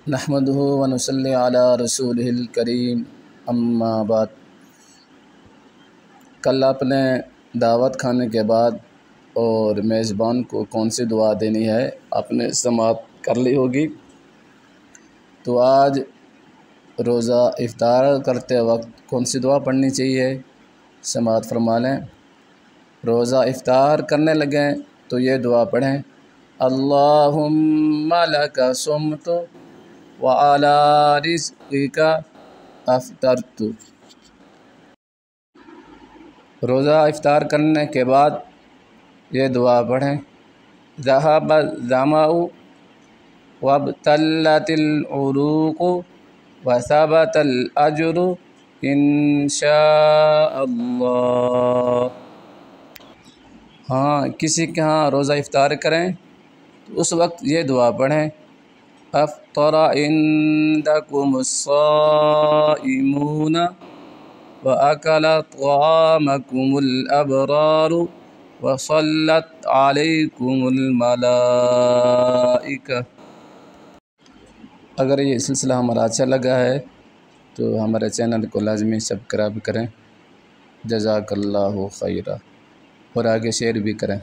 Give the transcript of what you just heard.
نحمدہ ونصلی علی رسولہ الکریم اما بعد۔ کل آپ نے دعوت کھانے کے بعد اور میزبان کو کون سی دعا دینی ہے آپ نے سماعت کر لی ہوگی، تو آج روزہ افطار کرتے وقت کون سی دعا پڑھنی چاہیے سماعت فرما لیں۔ روزہ افطار کرنے لگیں تو یہ دعا پڑھیں، اللہم لک صمت وعلی رزقک افطرت۔ روزہ افطار کرنے کے بعد یہ دعا پڑھیں، ذہب الظمأ وابتلت العروق وثبت الاجر انشاء اللہ۔ کسی کے ہاں روزہ افطار کریں تو اس وقت یہ دعا پڑھیں، افطر عندکم الصائمون وأكل طعامكم الأبرار وصلت عليكم الملائكة۔ اگر یہ سلسلہ ہمارا اچھا لگا ہے تو ہمارے چینل کو لازمی سبسکرائب کریں، جزاک اللہ خیرہ، اور آگے شیئر بھی کریں۔